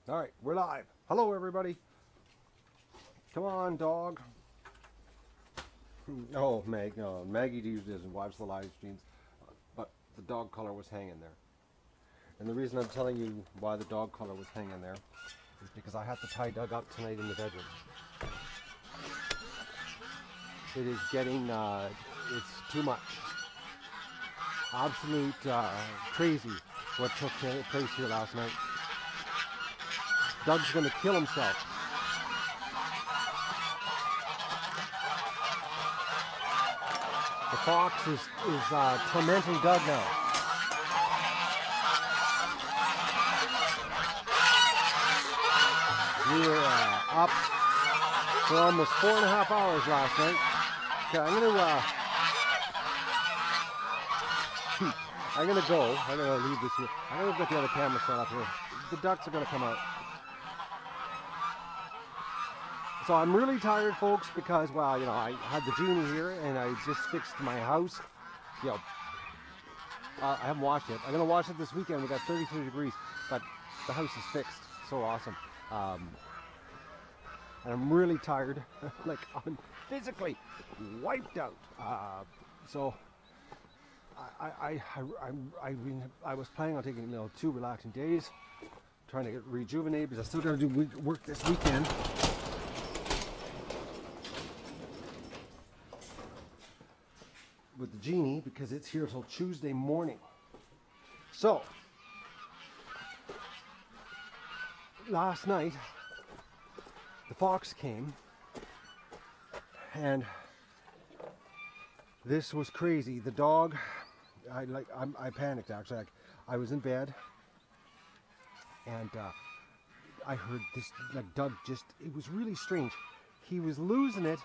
All right, we're live. Hello, everybody. Come on, dog. Oh, Maggie usually doesn't watch the live streams, but the dog collar was hanging there. And the reason I'm telling you why the dog collar was hanging there is because I have to tie Doug up tonight in the bedroom. It is getting, it's too much. Absolute crazy what took place here last night. Doug's going to kill himself. The fox is tormenting Doug now. We were up for almost 4.5 hours last night. Okay, I'm gonna go. I'm gonna leave this here. I'm gonna get the other camera set up here. The ducks are gonna come out. So I'm really tired, folks, because, well, you know, I had the genie here and I just fixed my house. You know, I haven't washed it. I'm gonna wash it this weekend. We got 33 degrees, but the house is fixed. So awesome. And I'm really tired. Like, I'm physically wiped out. So I was planning on taking, you know, 2 relaxing days, trying to get rejuvenated, because I still got to do work this weekend. With the genie, because it's here till Tuesday morning. So last night the fox came, and this was crazy. The dog, I panicked actually. Like, I was in bed and I heard this, like, Doug just, it was really strange. He was losing it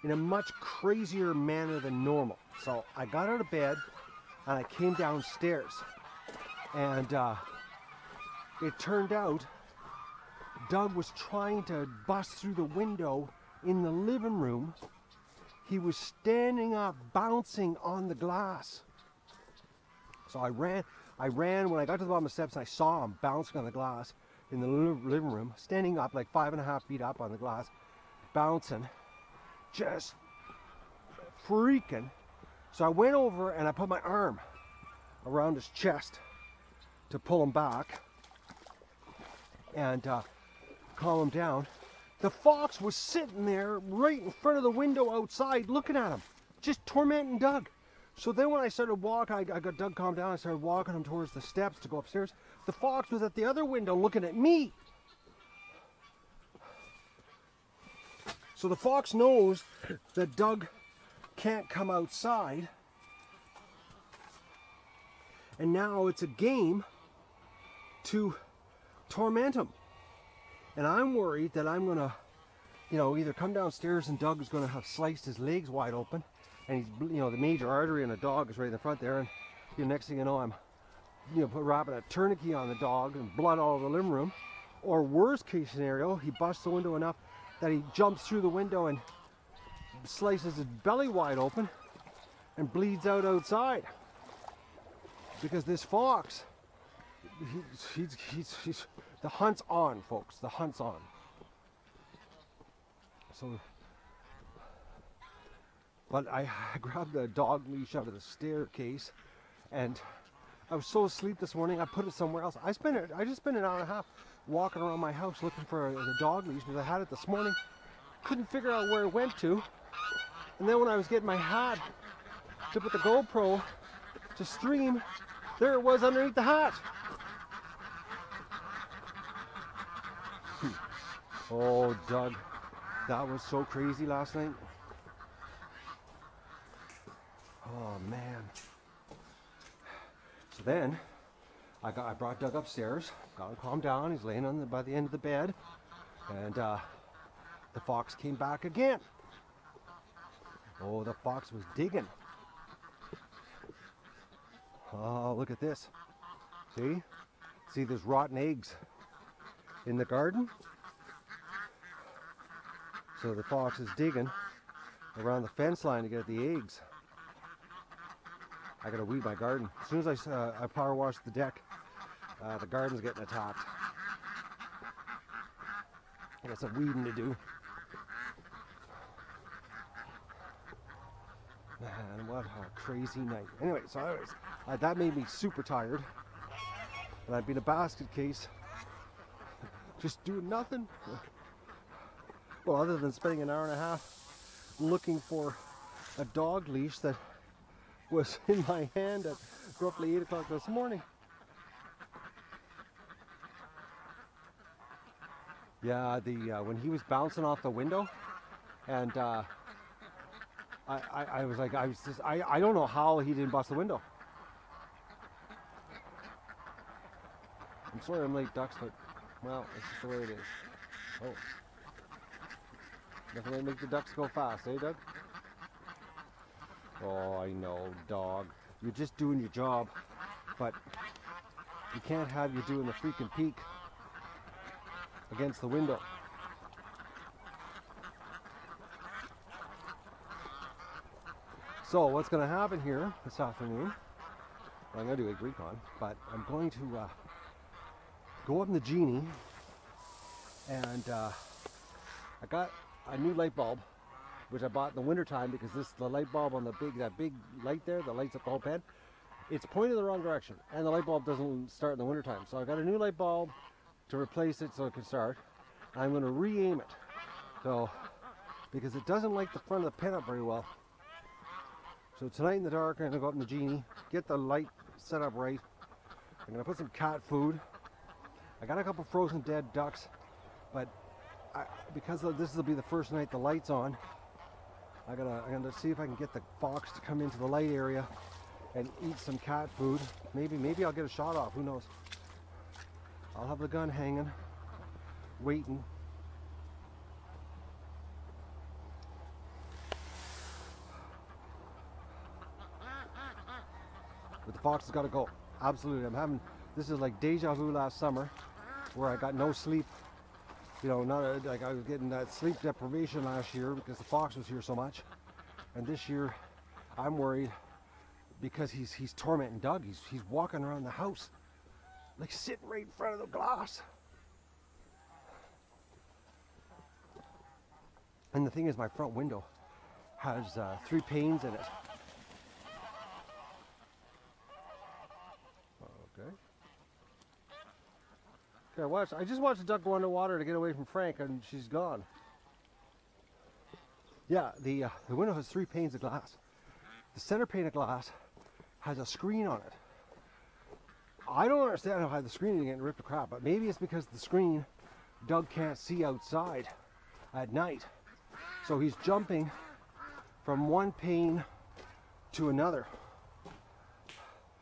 in a much crazier manner than normal. So I got out of bed and I came downstairs, and it turned out Doug was trying to bust through the window in the living room. He was standing up, bouncing on the glass. So I ran when I got to the bottom of the steps, and I saw him bouncing on the glass in the living room, standing up like 5.5 feet up on the glass, bouncing, just freaking. So I went over and I put my arm around his chest to pull him back and calm him down. The fox was sitting there right in front of the window outside looking at him, just tormenting Doug. So then when I started walking, I got Doug calmed down, I started walking him towards the steps to go upstairs. The fox was at the other window looking at me. So the fox knows that Doug can't come outside, and now it's a game to torment him. And I'm worried that I'm gonna, you know, either come downstairs and Doug is gonna have sliced his legs wide open, and he's, you know, the major artery in the dog is right in the front there, and the next thing you know, I'm, you know, wrapping a tourniquet on the dog and blood all over the living room. Or worst case scenario, he busts the window enough that he jumps through the window and slices his belly wide open and bleeds out outside. Because this fox, he's the hunt's on, folks. The hunt's on. So, but I grabbed the dog leash out of the staircase, and I was so asleep this morning, I put it somewhere else. I just spent an hour and a half walking around my house looking for the dog leash, because I had it this morning. Couldn't figure out where it went to. And then when I was getting my hat to put the GoPro to stream, there it was underneath the hat. Oh, Doug, that was so crazy last night. Oh man. So then I brought Doug upstairs, got him calmed down. He's laying on by the end of the bed, and the fox came back again. Oh, the fox was digging. Oh, look at this. See, there's rotten eggs in the garden. So the fox is digging around the fence line to get the eggs. I gotta weed my garden. As soon as I power wash the deck, the garden's getting attacked. I got some weeding to do. Man, what a crazy night. Anyway, so anyways, that made me super tired. And I've been a basket case, just doing nothing. Well, other than spending an hour and a half looking for a dog leash that was in my hand at roughly 8 o'clock this morning. Yeah, when he was bouncing off the window, and I was like, I don't know how he didn't bust the window. I'm sorry I'm late, ducks, but, well, it's just the way it is. Oh. Nothing to make the ducks go fast, eh, Doug? Oh, I know, dog. You're just doing your job, but you can't have you doing the freaking peek against the window. So what's going to happen here this afternoon, well, I'm going to do a recon, but I'm going to go up in the Genie, and I got a new light bulb, which I bought in the wintertime because the light bulb on that big light there that lights up the whole pen, it's pointed the wrong direction, and the light bulb doesn't start in the wintertime. So I got a new light bulb to replace it so it can start. I'm going to re-aim it, so because it doesn't light the front of the pen up very well. So tonight in the dark, I'm going to go up in the Genie, get the light set up right. I'm going to put some cat food. I got a couple frozen dead ducks, but because this will be the first night the light's on, I'm gonna see if I can get the fox to come into the light area and eat some cat food. Maybe I'll get a shot off. Who knows? I'll have the gun hanging, waiting. But the fox has got to go. Absolutely. This is like deja vu last summer, where I got no sleep. You know, like I was getting that sleep deprivation last year because the fox was here so much. And this year, I'm worried because he's tormenting Doug. He's walking around the house, like sitting right in front of the glass. And the thing is, my front window has 3 panes in it. Okay, I just watched the duck go underwater to get away from Frank, and she's gone. Yeah, the window has 3 panes of glass. The center pane of glass has a screen on it. I don't understand how the screen is getting ripped to crap, but maybe it's because the screen, Doug can't see outside at night. So he's jumping from one pane to another.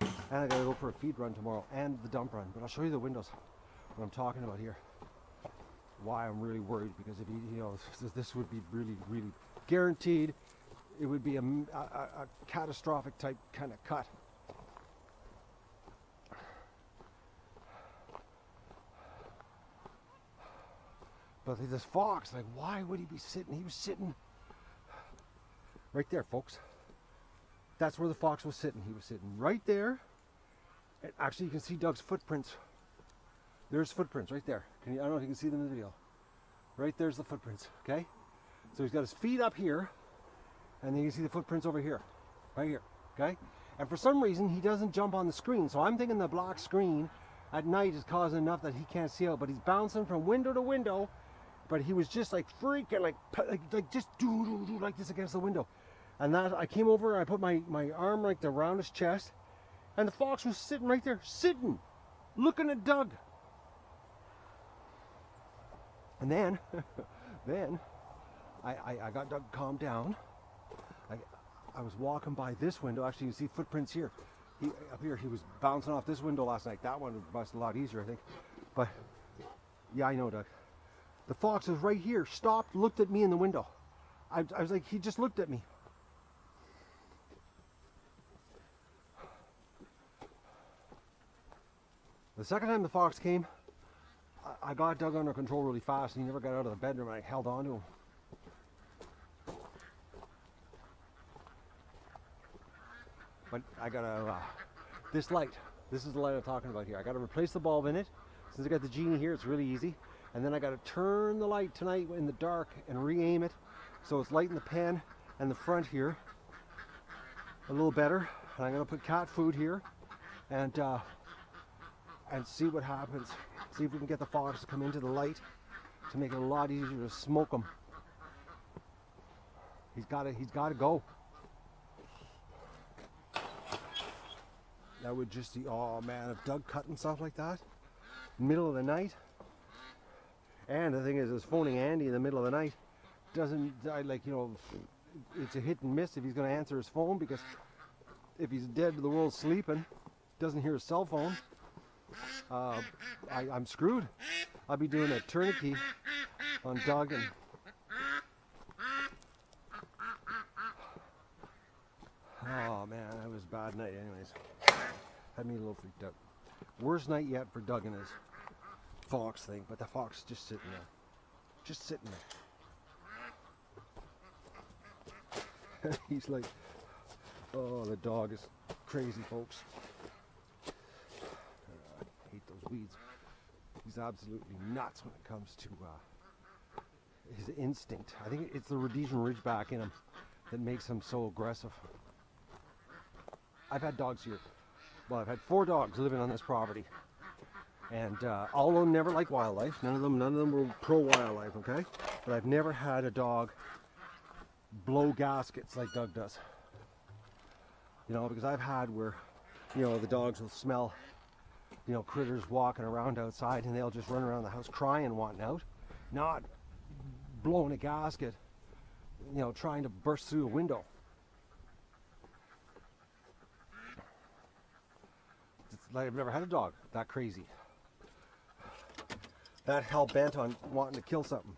And I gotta go for a feed run tomorrow and the dump run, but I'll show you the windows. What I'm talking about here, why I'm really worried, because if this would be really guaranteed, it would be a catastrophic type kind of cut. But this fox, like, why would he be sitting? He was sitting right there, folks. That's where the fox was sitting. He was sitting right there, and actually you can see Doug's footprints. There's footprints right there. I don't know if you can see them in the video. Right there's the footprints, okay? So he's got his feet up here, and then you can see the footprints over here, right here, okay? And for some reason, he doesn't jump on the screen. So I'm thinking the black screen at night is causing enough that he can't see out, but he's bouncing from window to window, but he was just like freaking, like just do like this against the window. And that, I came over and I put my arm like around his chest, and the fox was sitting right there, looking at Doug. And then, I got Doug calmed down. I was walking by this window. Actually, you see footprints here. Up here, he was bouncing off this window last night. That one was a lot easier, I think. But, yeah, I know, Doug. The fox was right here, stopped, looked at me in the window. I was like, he just looked at me. The second time the fox came, I got Doug under control really fast, and he never got out of the bedroom, and I held on to him. But I gotta, this light, this is the light I'm talking about here. I gotta replace the bulb in it. Since I got the Genie here, it's really easy. And then I got to turn the light tonight in the dark and re-aim it so it's light in the pen and the front here a little better. And I'm going to put cat food here and see what happens. See if we can get the fox to come into the light to make it a lot easier to smoke them. He's got to go. That would just be, oh man, if Doug cut himself like that, middle of the night. And the thing is phoning Andy in the middle of the night doesn't, like, you know, it's a hit and miss if he's going to answer his phone, because if he's dead, the world's sleeping, doesn't hear his cell phone, I'm screwed. I'll be doing a tourniquet on Doug. And oh man, that was a bad night anyways. Had me a little freaked out. Worst night yet for Doug and his fox thing, but the fox is just sitting there. Just sitting there. He's like, oh, the dog is crazy, folks. I hate those weeds. He's absolutely nuts when it comes to his instinct. I think it's the Rhodesian Ridgeback in him that makes him so aggressive. I've had dogs here. Well, I've had 4 dogs living on this property, and all of them never liked wildlife. None of them were pro-wildlife, okay? But I've never had a dog blow gaskets like Doug does. You know, because I've had where, you know, the dogs will smell, you know, critters walking around outside, and they'll just run around the house crying, wanting out, not blowing a gasket, you know, trying to burst through a window. Like, I've never had a dog that crazy, that hell-bent on wanting to kill something.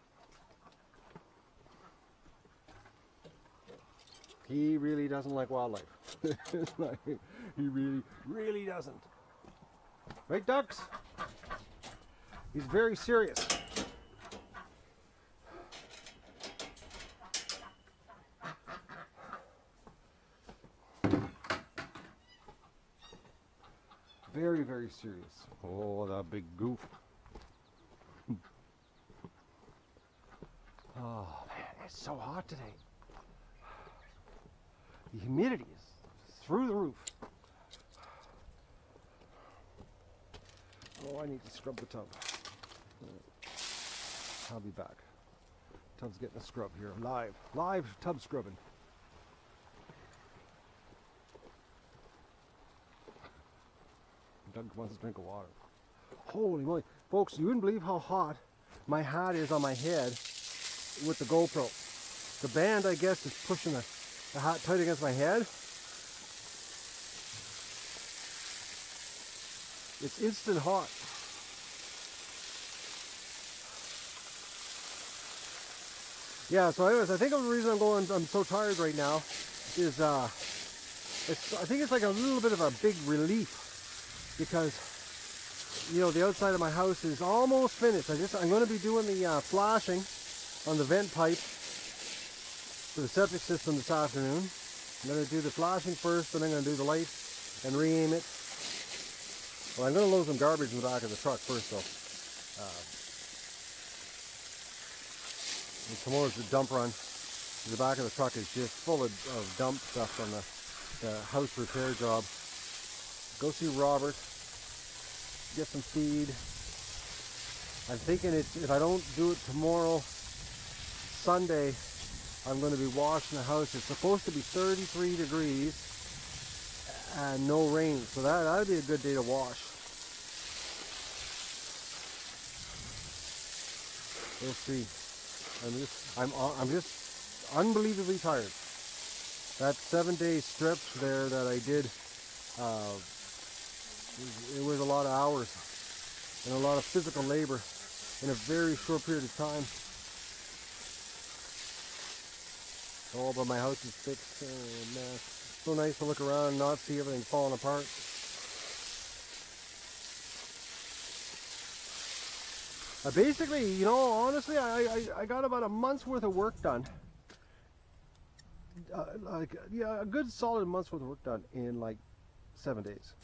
He really doesn't like wildlife. Like, he really doesn't. Right, ducks? He's very serious. Very, very serious. Oh, that big goof. Oh man, it's so hot today. The humidity is through the roof. Oh, I need to scrub the tub. I'll be back. Tub's getting a scrub here. Live tub scrubbing. Doug wants a drink of water. Holy moly. Folks, you wouldn't believe how hot my hat is on my head with the GoPro. The band, I guess, is pushing the hat tight against my head. It's instant hot. Yeah, so anyways, I think the reason I'm so tired right now is I think it's like a little bit of a big relief, because, you know, the outside of my house is almost finished. I'm going to be doing the flashing on the vent pipe for the septic system this afternoon. I'm going to do the flashing first, then I'm going to do the light and re-aim it. Well, I'm going to load some garbage in the back of the truck first, though. And tomorrow's the dump run. The back of the truck is just full of dump stuff from the house repair job. Go see Robert, get some feed. I'm thinking if I don't do it tomorrow, Sunday, I'm going to be washing the house. It's supposed to be 33 degrees and no rain, so that'd be a good day to wash. We'll see. I'm just unbelievably tired. That 7-day strip there that I did, it was a lot of hours and a lot of physical labor in a very short period of time. Oh, but my house is fixed. Oh man, so nice to look around and not see everything falling apart. Basically, you know, honestly, I got about a month's worth of work done. Yeah, a good solid month's worth of work done in like 7 days.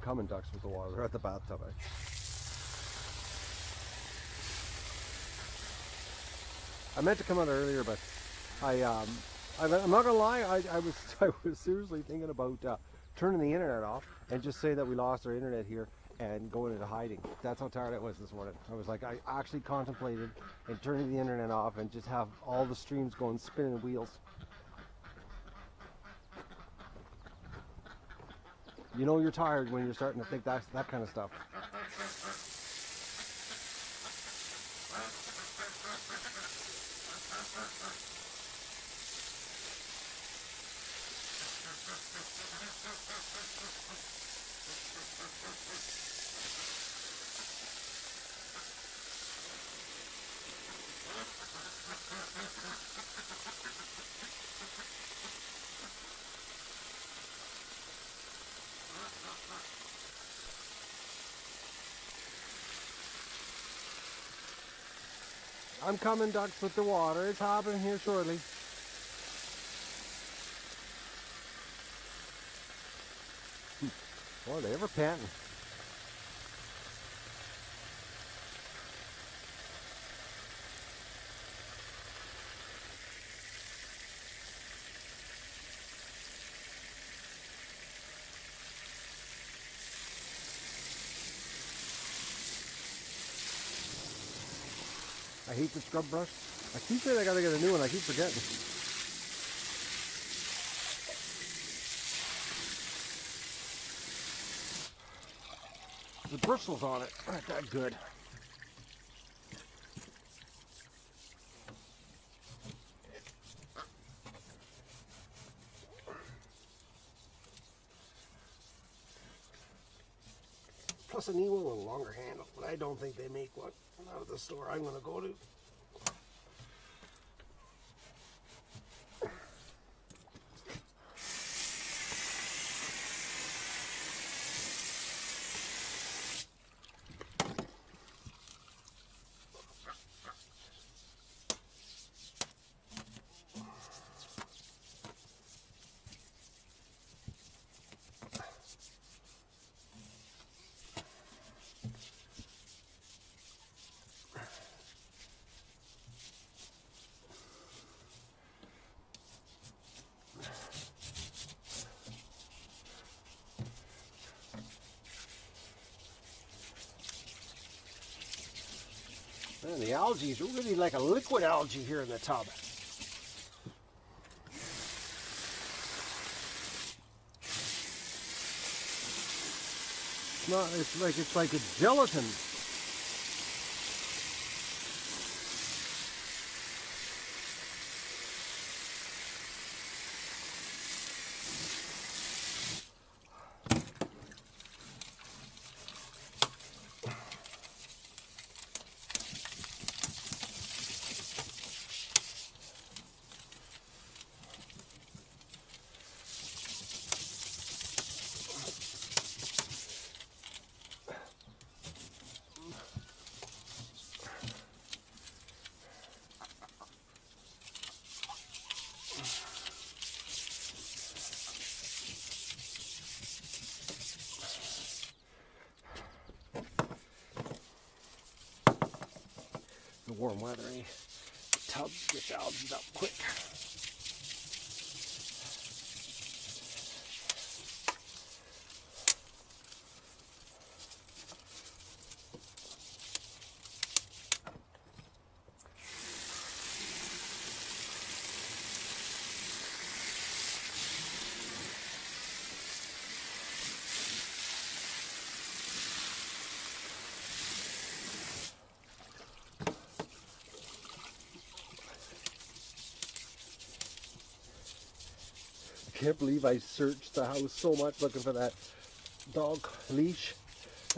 coming ducks with the water. They're at the bathtub. I meant to come out earlier, but I'm not gonna lie. I was seriously thinking about turning the internet off and just say that we lost our internet here and going into hiding. That's how tired I was this morning. I was like, I actually contemplated and turning the internet off and just have all the streams going spinning wheels. You know you're tired when you're starting to think that kind of stuff. I'm coming, ducks with the water. It's happening here shortly. Boy, they ever panting. I hate the scrub brush. I keep saying I gotta get a new one. I keep forgetting. The bristles on it aren't that good. Plus I need one with a longer handle, but I don't think they make one out of the store I'm going to go to. Man, the algae is really like a liquid algae here in the tub. It's like a gelatin. Warm weather, eh? The tub gets algae up quick. I can't believe I searched the house so much looking for that dog leash.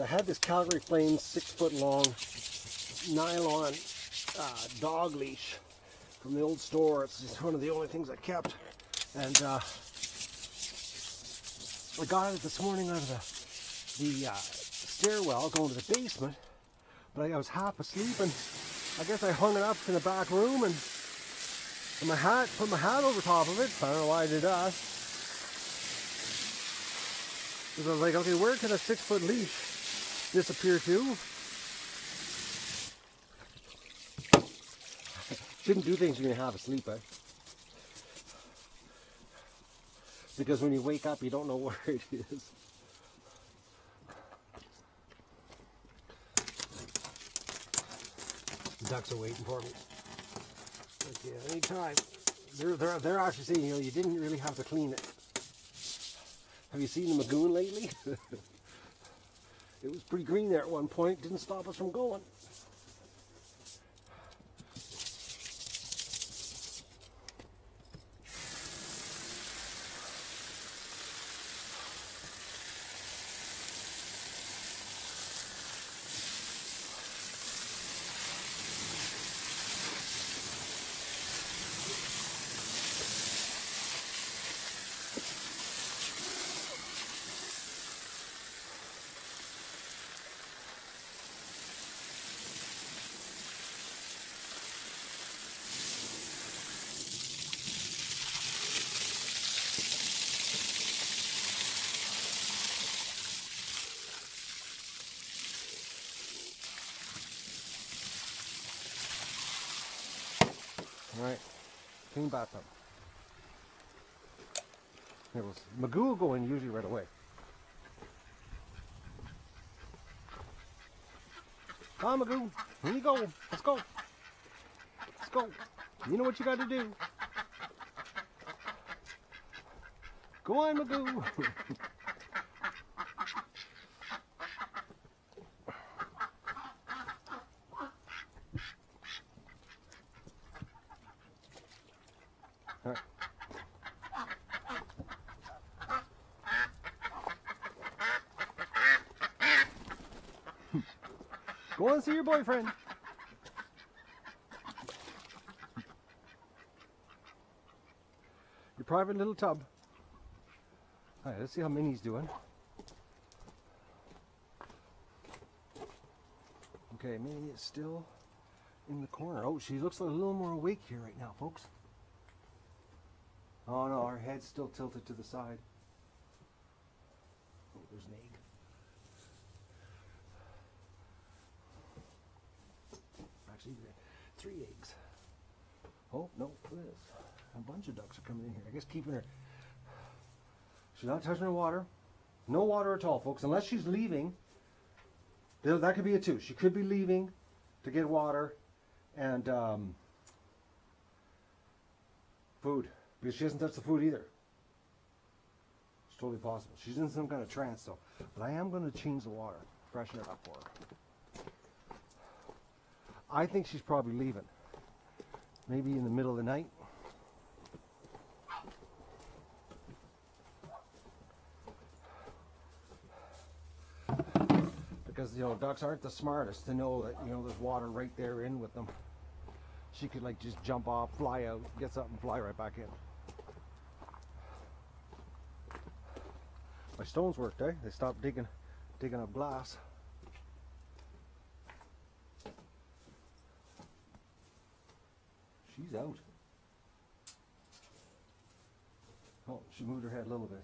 I had this Calgary Flames 6-foot long nylon dog leash from the old store. It's just one of the only things I kept. And I got it this morning out of the stairwell going to the basement. But I was half asleep and I guess I hung it up in the back room and put my hat over top of it. I don't know why I did that. So I was like, okay, where could a 6-foot leash disappear to? Shouldn't do things when you're half asleep, eh? Because when you wake up, you don't know where it is. The ducks are waiting for me. Okay, anytime. They're actually saying, you know, you didn't really have to clean it. Have you seen the Magoon lately? It was pretty green there at one point. Didn't stop us from going. Alright, clean bathtub. There was Magoo will go in usually right away. Come on, Magoo, here you go. Let's go. Let's go. You know what you got to do. Go on, Magoo. Alright. Go and see your boyfriend. Your private little tub. Alright, let's see how Minnie's doing. Okay, Minnie is still in the corner. Oh, she looks a little more awake here right now, folks. Oh no, her head's still tilted to the side. Oh, there's an egg. Actually, 3 eggs. Oh, no, look at this. A bunch of ducks are coming in here. I guess keeping her... She's not touching her water. No water at all, folks, unless she's leaving. That could be it too. She could be leaving to get water and food. Because she hasn't touched the food either. It's totally possible. She's in some kind of trance though. But I am going to change the water. Freshen it up for her. I think she's probably leaving. Maybe in the middle of the night. Because, you know, ducks aren't the smartest to know that, you know, there's water right there in with them. She could like just jump off, fly out, get something, fly right back in. My stones worked, eh? They stopped digging up glass. She's out. Oh, she moved her head a little bit.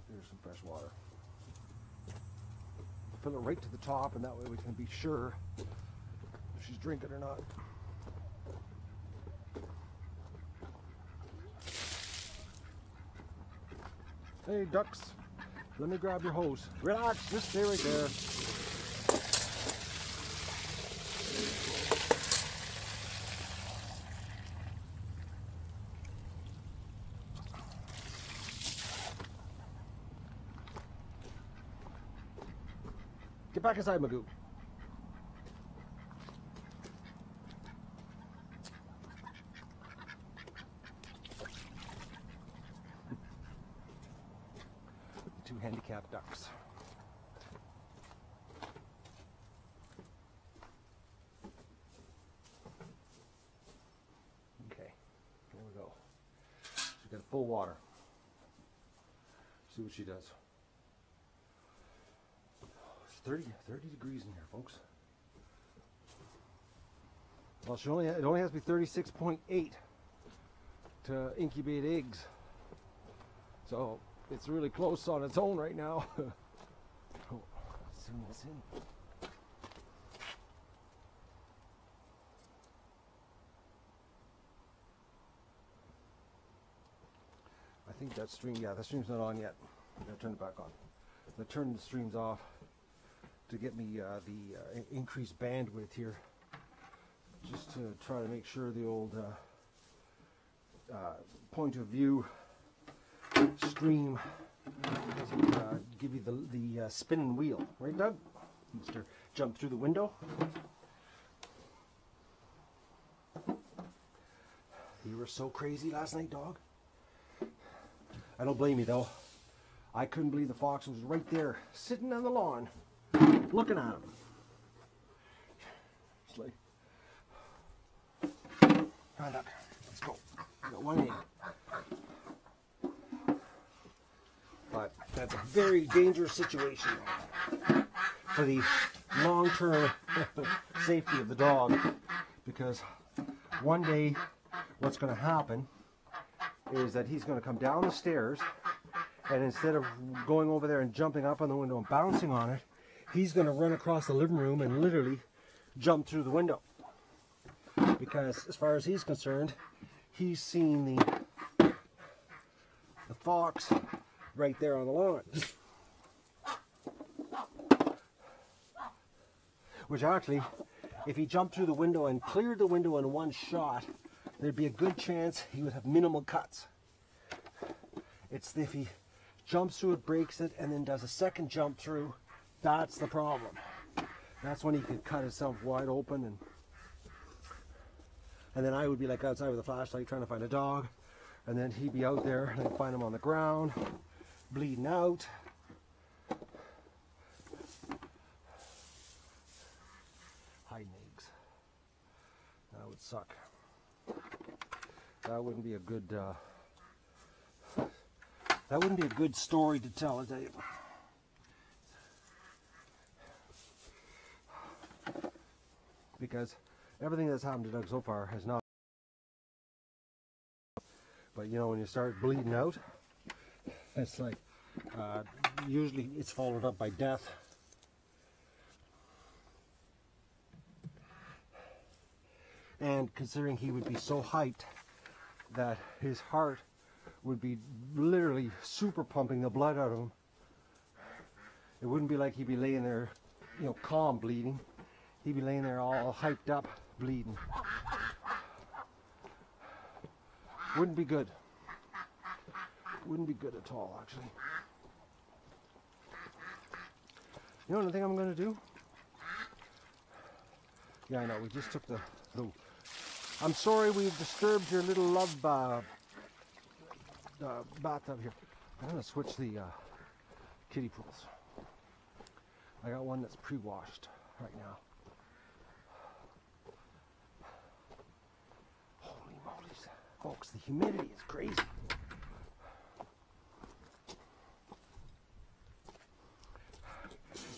There's some fresh water. Fill it right to the top, and that way we can be sure if she's drinking or not. Hey ducks, let me grab your hose. Relax, just stay right there. Get back inside, Magoo. Two handicapped ducks. Okay, here we go. She's got full water. See what she does. It's 30 degrees in here, folks. Well, it only has to be 36.8 to incubate eggs. So It's really close on its own right now. Oh, zoom this in. I think that stream, yeah, the stream's not on yet. I'm gonna turn it back on. I'm gonna turn the streams off to get me the increased bandwidth here, just to try to make sure the old point of view stream doesn't give you the spinning wheel, right, Doug? Mr. Jump through the window. You were so crazy last night, dog. I don't blame you though. I couldn't believe the fox was right there, sitting on the lawn, looking at him. It's like, come on, Doug, let's go. We got one in. But that's a very dangerous situation for the long-term safety of the dog, because one day what's going to happen is that he's going to come down the stairs, and instead of going over there and jumping up on the window and bouncing on it, he's going to run across the living room and literally jump through the window. Because as far as he's concerned, he's seen the fox right there on the lawn. Which actually, if he jumped through the window and cleared the window in one shot, there'd be a good chance he would have minimal cuts. It's if he jumps through it, breaks it, and then does a second jump through, that's the problem. That's when he could cut himself wide open, and then I would be like outside with a flashlight trying to find a dog, and then he'd be out there, and I'd find him on the ground, bleeding out. Hiding eggs. That would suck. That wouldn't be a good story to tell, I tell you. Because everything that's happened to Doug so far has not. But you know, when you start bleeding out, it's like usually it's followed up by death. And considering he would be so hyped that his heart would be literally super pumping the blood out of him, it wouldn't be like he'd be laying there, you know, calm bleeding. He'd be laying there all hyped up bleeding. Wouldn't be good. Wouldn't be good at all, actually. You know what I think I'm going to do? Yeah, I know, we just took the I'm sorry we've disturbed your little love bathtub here. I'm going to switch the kiddie pools. I got one that's pre-washed right now. Holy moly, folks, the humidity is crazy.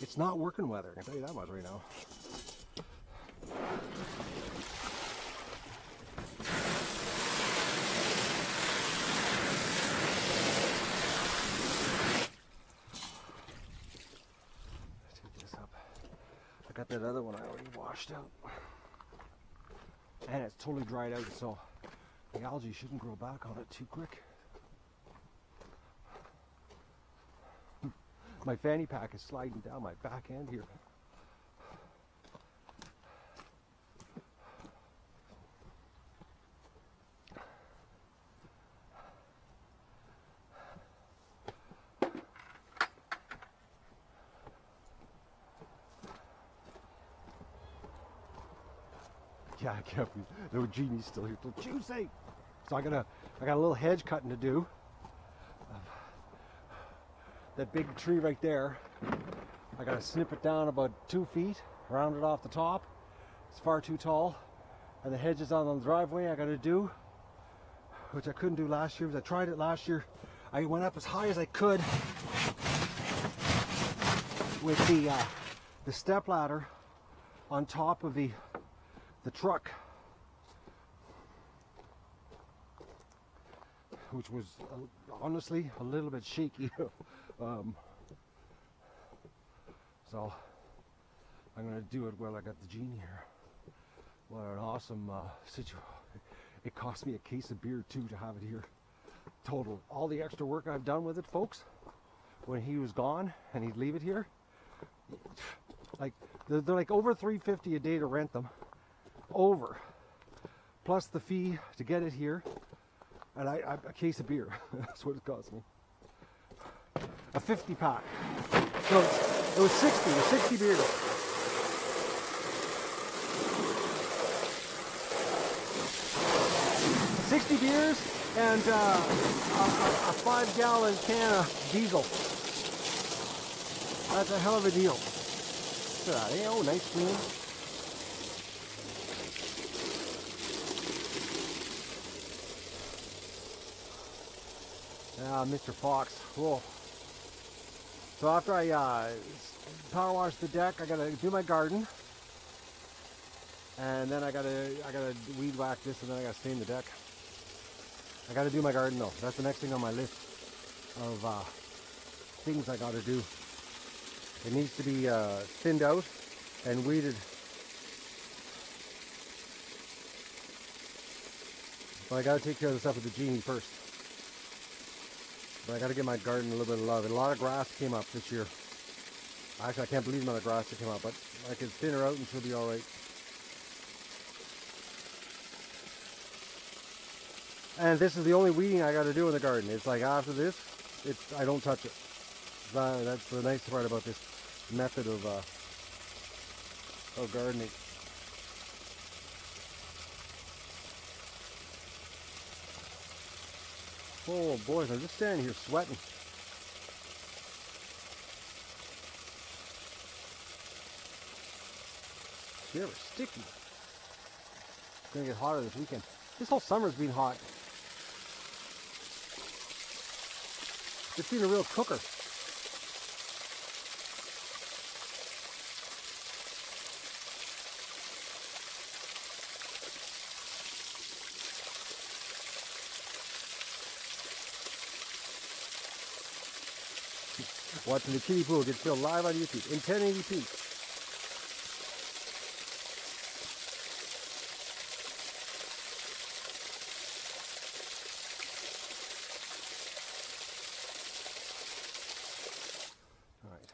It's not working weather, I can tell you that much right now. Got that other one I already washed out, and it's totally dried out, so the algae shouldn't grow back on it too quick. My fanny pack is sliding down my back end here. Yeah, I can't believe the genie's still here till Tuesday. So I got a little hedge cutting to do. That big tree right there, I gotta snip it down about 2 feet, round it off the top. It's far too tall. And the hedges on the driveway I gotta do, which I couldn't do last year, because I tried it last year. I went up as high as I could with the step ladder on top of the truck, which was honestly a little bit shaky. So I'm going to do it while I got the genie here. What an awesome situation. It cost me a case of beer too to have it here. Total. All the extra work I've done with it, folks, when he was gone and he'd leave it here, like they're like over $3.50 a day to rent them, over, plus the fee to get it here, and a case of beer. That's what it cost me. A 50 pack. So it was 60 beers. 60 beers and a 5-gallon can of diesel. That's a hell of a deal. Look at that, eh? Oh, nice clean. Mr. Fox. Whoa. So after I power wash the deck, I gotta do my garden, and then I gotta weed whack this, and then I gotta stain the deck. I gotta do my garden though. That's the next thing on my list of things I gotta do. It needs to be thinned out and weeded. But I gotta take care of the stuff with the genie first. But I gotta give my garden a little bit of love. And a lot of grass came up this year. Actually, I can't believe the amount of grass that came up, but I can thin her out and she'll be alright. And this is the only weeding I gotta do in the garden. It's like after this, I don't touch it. That's the nice part about this method of gardening. Oh boys, I'm just standing here sweating. They were sticky. It's gonna get hotter this weekend. This whole summer's been hot. It's been a real cooker. Watching the kiddie pool get filled live on YouTube in 1080p. All right.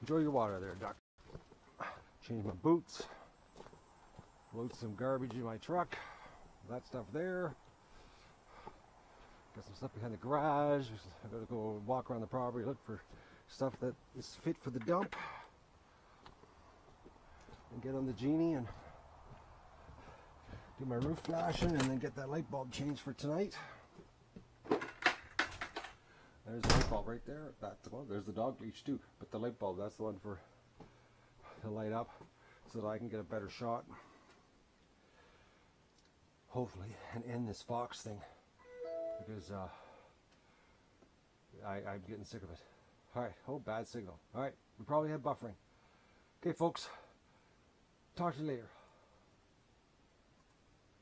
Enjoy your water there, Doc. Change my boots. Load some garbage in my truck. That stuff there. Got some stuff behind the garage. I gotta go walk around the property, look for stuff that is fit for the dump. And get on the genie and do my roof flashing and then get that light bulb changed for tonight. There's the light bulb right there. That's the one. There's the dog leash too. But the light bulb, that's the one for to light up so that I can get a better shot. Hopefully, and end this fox thing because I'm getting sick of it. Alright, oh, bad signal. Alright, we probably had buffering. Okay, folks, talk to you later.